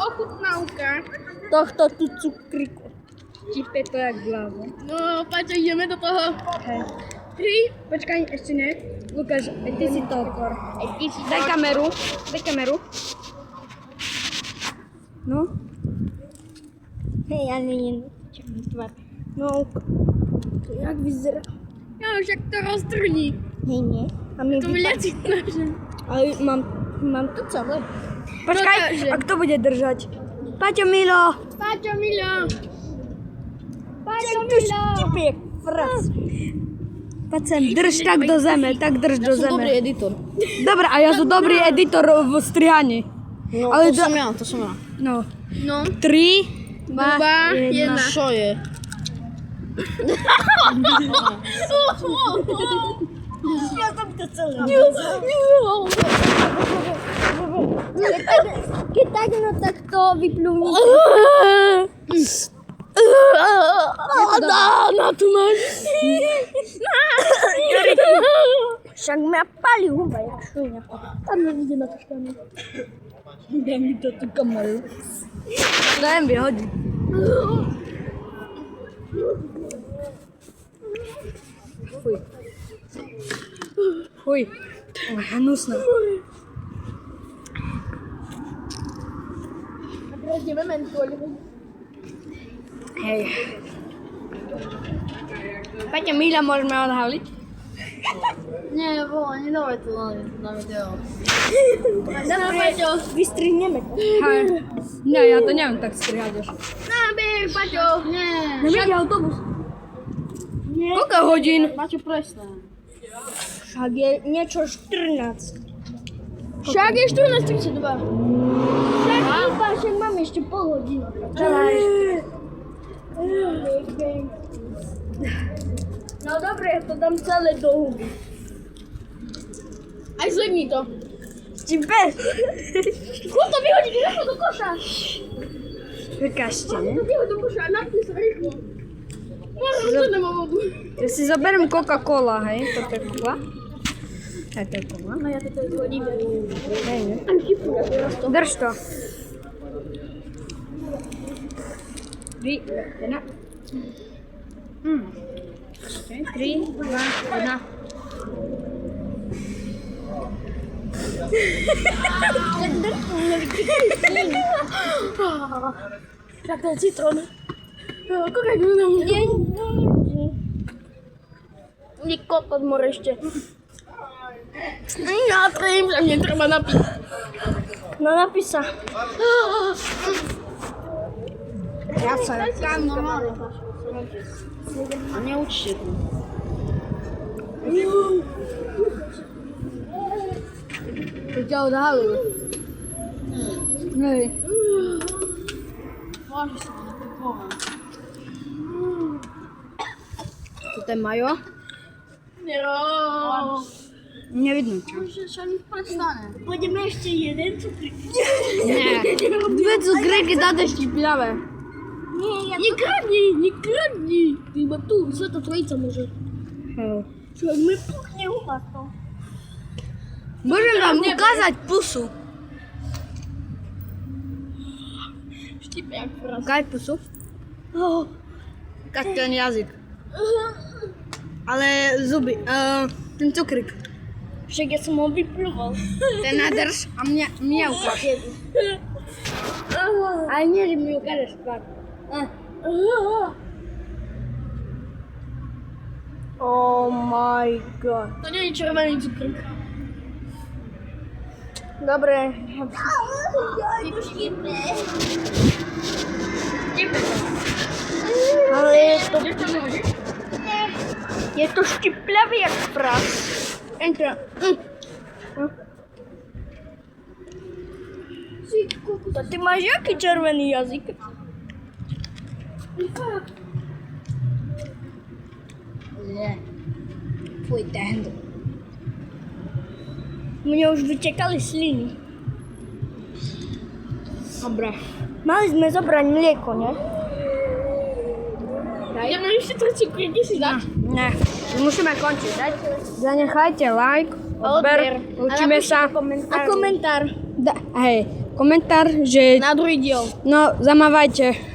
ochutnałkę. Tohto tu cukriku. Cipie to jak blazo. No, patrz, idziemy do toho. Hej. 3. Počkaj, ešte ne. Lukáš, ty si to. Daj kameru. Daj kameru. No. Hej, ja nie tvár. No, to jak vyzerá? Ja już jak to roztruni. Hej, nie. A mi To wyleci na zem. Ale mám to celé. Počkaj, Dokážem. a kto bude držať? Paťo Milo. Paťo Milo. Paťo Tu štipie, fras. Paď sem, drž tak do zeme, tak drž do zeme. editor. Dobre, a ja som dobrý editor v strihaní. No, Ale to som ja. No. No. 3, 2, 1. 2, 1. Що є? Ja tam to celé. Keď tak, no tak to vyplúni. Na tu máš. Však mňa pali huba, jak šuňa. Tam nevidie na to španie. Daj mi to tú kameru. Dajem vyhodiť. Fuj. Fuj. Hnusno. A teraz ideme mentol. Hej. Paťa Míľa môžeme odhaliť? Nie, bo nie dawaj to na video. Dobre, vystrihneme to. Hej. Nie, ja to neviem tak strihať už. Nabieg, Paťo. Nie. Nevidí autobus. Koľko hodín? Macie presne. Však je niečo 14. Však je 14:32. Však iba, však mám ešte pol hodinu. Čelaj. No dobre, ja to dám celé do huby. Aj zlebni to. Ti bez. Skôr to vyhodiť, rýchlo do koša. Vykažte, ne? To vyhoď do koša, napni sa rýchlo. Môžem to nemám vodu. Ja si zoberiem Coca-Cola, hej? Toto je cola. Hej, to je cola. No ja to hodím. Hej, ne? Ani chybu, ja teraz to. Drž to. 3, 1. 3, 2, 1. Tak to je citron. Kokaj, no na mňa. Nie kokot more ešte. Ja trím, že mne treba napiť. No napísa. Ja sa Tam normalne. A nie uč się tu. to ťa odhalujú. Hej. Váži sa to nepoková. Toto je majo. Nero. Nevidno čo. Že sa mi prestane. Pôjdeme ešte jeden cukrík. Nie. Dve cukríky dáte štiplavé. Nie kradni. Ty iba tu, Sveta Trojica môže. Hej. Čo, mi puchne ucha to. Môžem vám ukázať pusu. Štipe jak fraz. Ukaj pusu. Ukáž ten jazyk. Ale zuby. Ten cukrík. Však ja som ho vyplúval. Ten nádrž a mňa ukáž. Ale nie, že mi ukážeš tvár. Oh my god. To nie je červený cukrík. Dobre. Ale je to štiplavé jak fras. Entra. To ty máš jaký červený jazyk? Nie. Fuj, tento. Mne už vytekali sliny. Dobre. Mali sme zobrať mlieko, ne? Ideme ešte 3 cukríky si dať. Ne, musíme končiť, dajte. Zanechajte like, odber, učíme sa. A komentár. Hej, komentár, že Na druhý diel. no zamávajte.